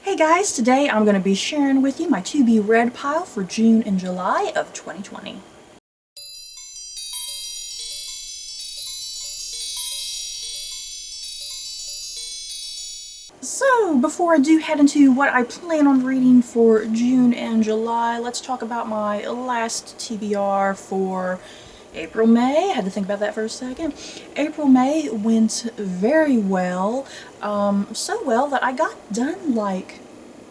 Hey guys, today I'm going to be sharing with you my to be read pile for June and July of 2020. So, before I do head into what I plan on reading for June and July, let's talk about my last TBR for April-May. I had to think about that for a second. April-May went very well, so well that I got done like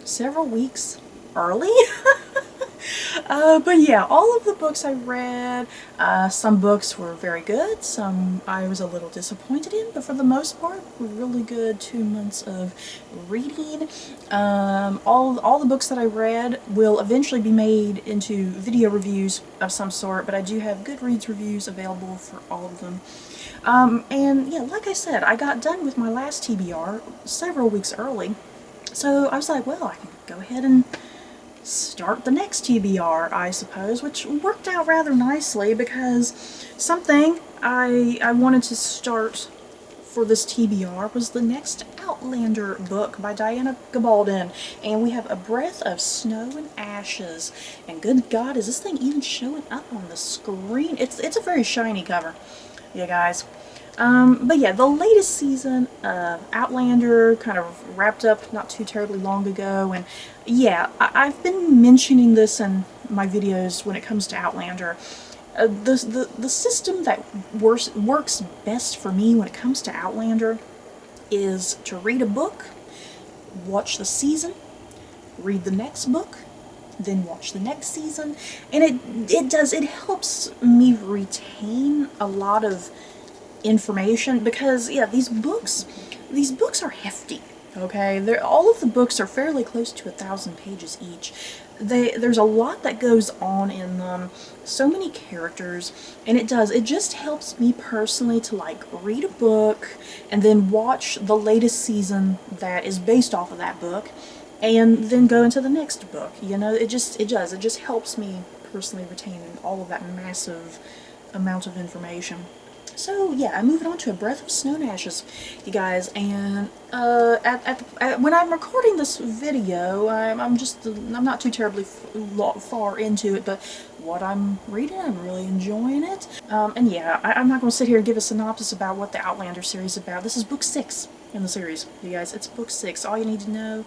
several weeks early. But yeah, all of the books I read, some books were very good, some I was a little disappointed in, but for the most part, really good 2 months of reading. All the books that I read will eventually be made into video reviews of some sort, but I do have Goodreads reviews available for all of them. And yeah, like I said, I got done with my last TBR several weeks early, so I was like, well, I can go ahead and start the next TBR, I suppose, which worked out rather nicely because something I wanted to start for this TBR was the next Outlander book by Diana Gabaldon, and we have A Breath of Snow and Ashes, and good God, is this thing even showing up on the screen? It's a very shiny cover, you guys. But yeah, the latest season of Outlander kind of wrapped up not too terribly long ago, and yeah, I've been mentioning this in my videos when it comes to Outlander. The system that works best for me when it comes to Outlander is to read a book, watch the season, read the next book, then watch the next season, and it helps me retain a lot of information because yeah, these books are hefty. Okay, all of the books are fairly close to 1,000 pages each. There's a lot that goes on in them, so many characters, and it just helps me personally to like read a book and then watch the latest season that is based off of that book and then go into the next book. You know, it just helps me personally retain all of that massive amount of information. So yeah, I'm moving on to A Breath of Snow and Ashes, you guys, and when I'm recording this video, I'm not too terribly far into it, but what I'm reading, I'm really enjoying it. And yeah, I'm not going to sit here and give a synopsis about what the Outlander series is about. This is book 6 in the series, you guys. It's book 6. All you need to know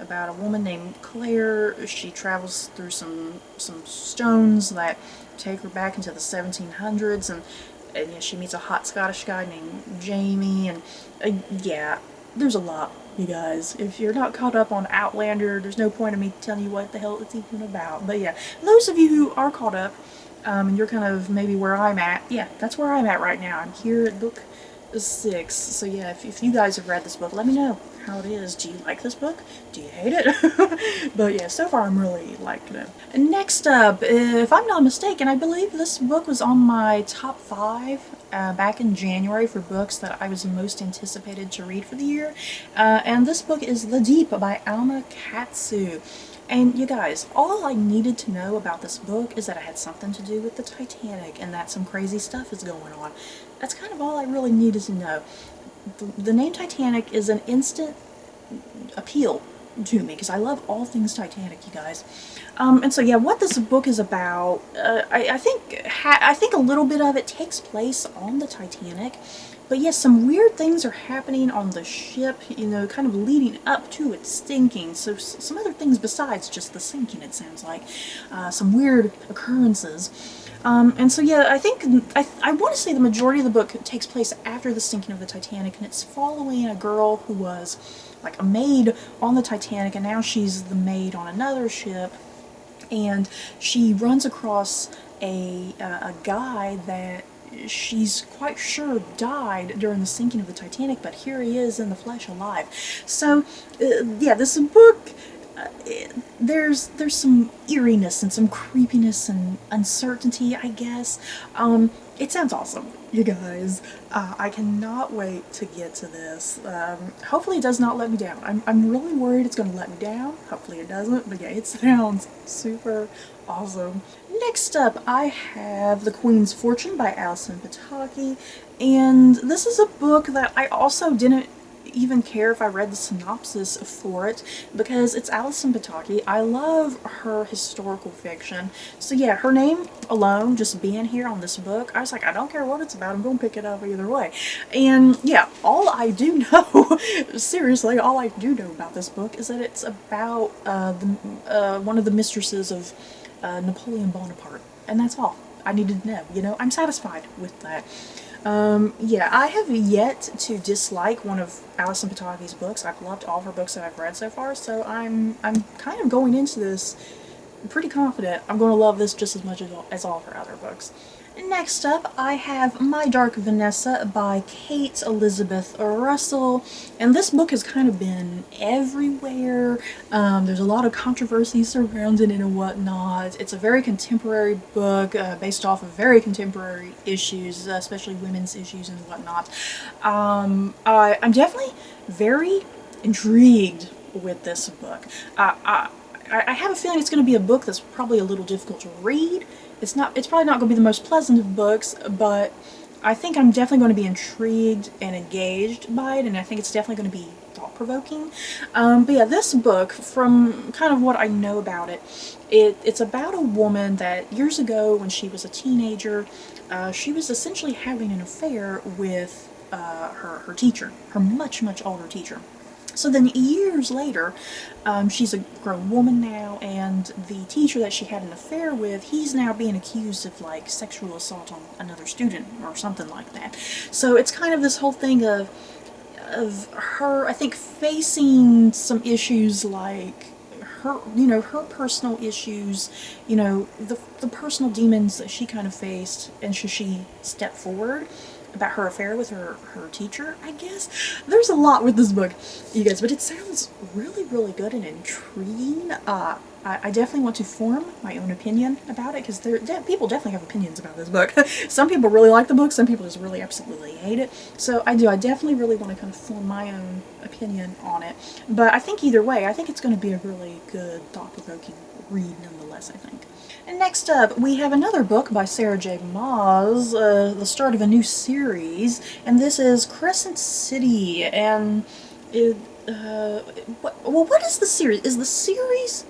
about a woman named Claire. She travels through some stones that take her back into the 1700s, and yeah, she meets a hot Scottish guy named Jamie, and yeah, there's a lot, you guys. If you're not caught up on Outlander, there's no point in me telling you what the hell it's even about. But yeah, those of you who are caught up, and you're kind of maybe where I'm at, yeah, that's where I'm at right now. I'm here at book 6. So yeah, if you guys have read this book, let me know how it is. Do you like this book? Do you hate it? But yeah, so far I'm really liking it. And next up, if I'm not mistaken, I believe this book was on my top 5 back in January for books that I was most anticipated to read for the year. And this book is The Deep by Alma Katsu. And you guys, all I needed to know about this book is that it had something to do with the Titanic and that some crazy stuff is going on. That's kind of all I really needed to know. The name Titanic is an instant appeal to me because I love all things Titanic, you guys. And so yeah, what this book is about, I think a little bit of it takes place on the Titanic. But yes, some weird things are happening on the ship, you know, kind of leading up to it sinking. So some other things besides just the sinking, it sounds like. Some weird occurrences. And so yeah, I want to say the majority of the book takes place after the sinking of the Titanic, and it's following a girl who was like a maid on the Titanic, and now she's the maid on another ship, and she runs across a guy that she's quite sure died during the sinking of the Titanic, but here he is in the flesh alive. So yeah, this book, there's some eeriness and some creepiness and uncertainty, I guess. It sounds awesome, you guys. I cannot wait to get to this. Hopefully it does not let me down. I'm really worried it's going to let me down. Hopefully it doesn't, but yeah, it sounds super awesome. Next up, I have The Queen's Fortune by Alison Pataki, and this is a book that I also didn't even care if I read the synopsis for it, because it's Alison Pataki. I love her historical fiction. So yeah, her name alone, just being here on this book, I was like, I don't care what it's about, I'm going to pick it up either way. And yeah, all I do know, seriously, all I do know about this book is that it's about one of the mistresses of Napoleon Bonaparte. And that's all I needed to know. You know, I'm satisfied with that. Yeah, I have yet to dislike one of Alison Pataki's books. I've loved all her books that I've read so far, so I'm kind of going into this pretty confident I'm going to love this just as much as all of her other books. Next up, I have My Dark Vanessa by Kate Elizabeth Russell, and this book has kind of been everywhere. There's a lot of controversy surrounding it and whatnot. It's a very contemporary book, based off of very contemporary issues, especially women's issues and whatnot. I'm definitely very intrigued with this book. I have a feeling it's going to be a book that's probably a little difficult to read. It's probably not going to be the most pleasant of books, but I think I'm definitely going to be intrigued and engaged by it, and I think it's definitely going to be thought-provoking. But yeah, this book, from kind of what I know about it, it's about a woman that years ago when she was a teenager, she was essentially having an affair with her teacher, her much, much older teacher. So then years later, she's a grown woman now, and the teacher that she had an affair with, he's now being accused of like sexual assault on another student or something like that. So it's kind of this whole thing of her, I think, facing some issues like her, you know, her personal issues, you know, the personal demons that she kind of faced, and should she step forward about her affair with her teacher, I guess. There's a lot with this book, you guys, but it sounds really, really good and intriguing. I definitely want to form my own opinion about it, because people definitely have opinions about this book. Some people really like the book, some people just really absolutely hate it. So I definitely really want to kind of form my own opinion on it. But I think either way, I think it's going to be a really good, thought-provoking read nonetheless, I think. And next up, we have another book by Sarah J. Maas, the start of a new series, and this is Crescent City, and what is the series? Is the series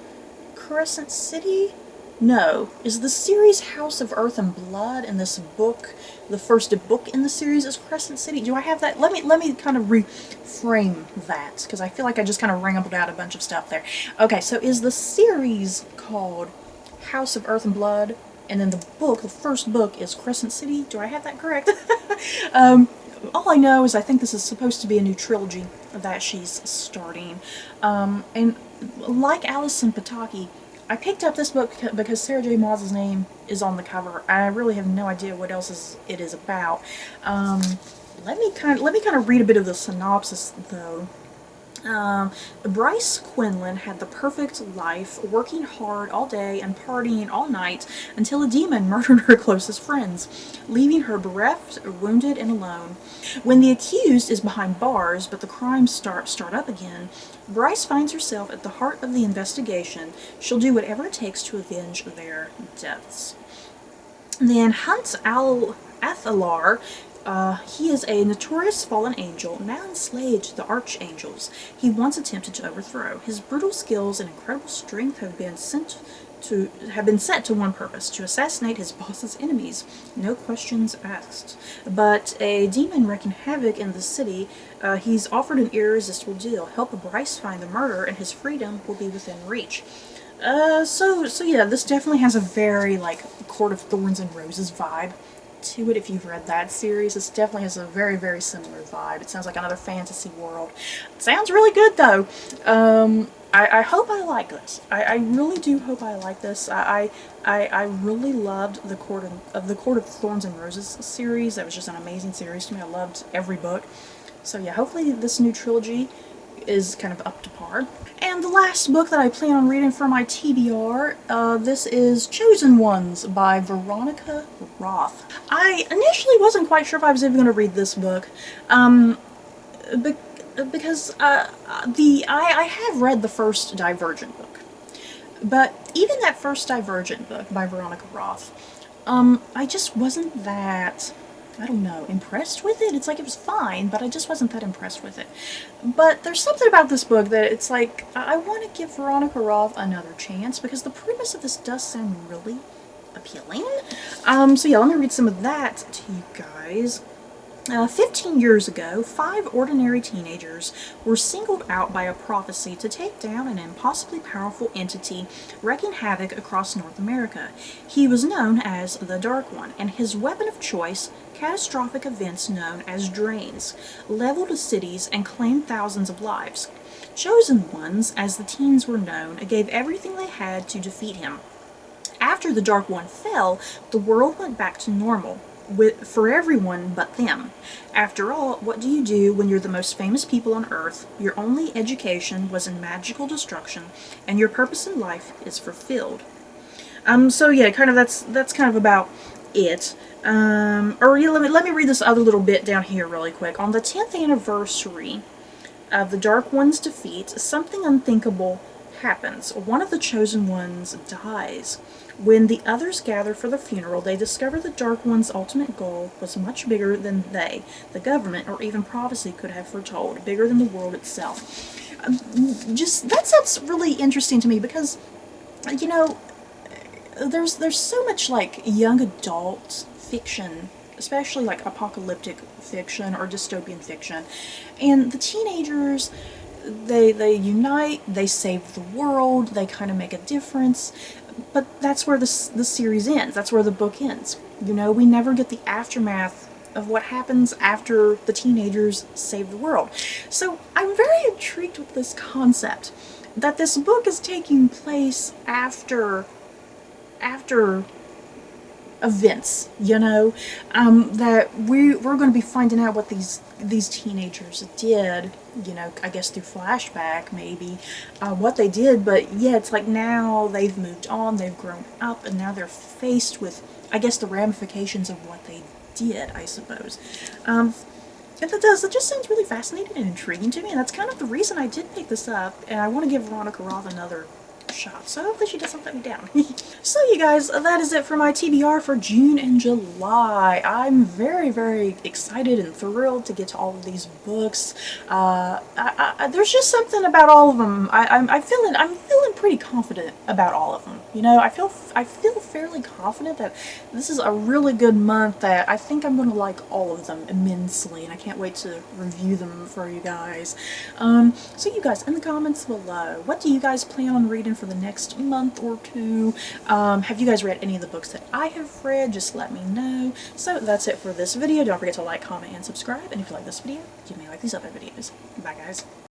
Crescent City? No. Is the series House of Earth and Blood, and this book, the first book in the series, is Crescent City? Do I have that? Let me kind of reframe that, because I feel like I just kind of rambled out a bunch of stuff there. Okay, so is the series called House of Earth and Blood, and then the first book is Crescent City? Do I have that correct? All I know is I think this is supposed to be a new trilogy that she's starting. And like Alison Pataki, I picked up this book because Sarah J. Maas' name is on the cover. I really have no idea what else it is about. Let me kind of read a bit of the synopsis, though. Bryce Quinlan had the perfect life, working hard all day and partying all night until a demon murdered her closest friends, leaving her bereft, wounded, and alone. When the accused is behind bars, but the crimes start up again, Bryce finds herself at the heart of the investigation. She'll do whatever it takes to avenge their deaths. Then Hunt Athalar, he is a notorious fallen angel, now enslaved to the archangels he once attempted to overthrow. His brutal skills and incredible strength have been set to one purpose: to assassinate his boss's enemies, no questions asked. But a demon wreaking havoc in the city, he's offered an irresistible deal: help Bryce find the murderer, and his freedom will be within reach. So yeah, this definitely has a very, like, Court of Thorns and Roses vibe to it. If you've read that series, this definitely has a very, very similar vibe. It sounds like another fantasy world. It sounds really good, though. I hope I like this. I really do hope I like this. I really loved the Court of Thorns and Roses series. That was just an amazing series to me. I loved every book. So yeah, hopefully this new trilogy is kind of up to par. And the last book that I plan on reading for my TBR, this is Chosen Ones by Veronica Roth. I initially wasn't quite sure if I was even going to read this book, because I have read the first Divergent book, but even that first Divergent book by Veronica Roth, I just wasn't that I don't know, impressed with it. It's like it was fine, but I just wasn't that impressed with it. But there's something about this book that it's like, I want to give Veronica Roth another chance because the premise of this does sound really appealing. So yeah, let me read some of that to you guys. 15 years ago, 5 ordinary teenagers were singled out by a prophecy to take down an impossibly powerful entity wreaking havoc across North America. He was known as the Dark One, and his weapon of choice, catastrophic events known as drains, leveled cities and claimed thousands of lives. Chosen Ones, as the teens were known, gave everything they had to defeat him. After the Dark One fell, the world went back to normal. For everyone but them. After all, what do you do when you're the most famous people on Earth, your only education was in magical destruction, and your purpose in life is fulfilled? So yeah, kind of that's kind of about it. Or yeah, let me read this other little bit down here really quick. On the 10th anniversary of the Dark One's defeat, something unthinkable happens. One of the Chosen Ones dies. When the others gather for the funeral, they discover the Dark One's ultimate goal was much bigger than they, the government, or even prophecy could have foretold, bigger than the world itself. That sounds really interesting to me because, you know, there's so much like young adult fiction, especially like apocalyptic fiction or dystopian fiction, and the teenagers, they unite, they save the world, they kind of make a difference, but that's where the series ends, that's where the book ends. You know, we never get the aftermath of what happens after the teenagers save the world. So I'm very intrigued with this concept, that this book is taking place after events, you know, that we're going to be finding out what these teenagers did, you know, I guess through flashback maybe, what they did, but yeah, it's like now they've moved on, they've grown up, and now they're faced with, I guess, the ramifications of what they did, I suppose. And it just sounds really fascinating and intriguing to me, and that's kind of the reason I did pick this up, and I want to give Veronica Roth another shot, so hopefully she doesn't let me down. So you guys, that is it for my TBR for June and July. I'm very, very excited and thrilled to get to all of these books. There's just something about all of them. I'm feeling pretty confident about all of them. You know, I feel fairly confident that this is a really good month, that I think I'm going to like all of them immensely, and I can't wait to review them for you guys. So you guys, in the comments below, what do you guys plan on reading for the next month or two? Have you guys read any of the books that I have read? Just let me know. So that's it for this video. Don't forget to like, comment, and subscribe. And if you like this video, you may like these other videos. Bye guys.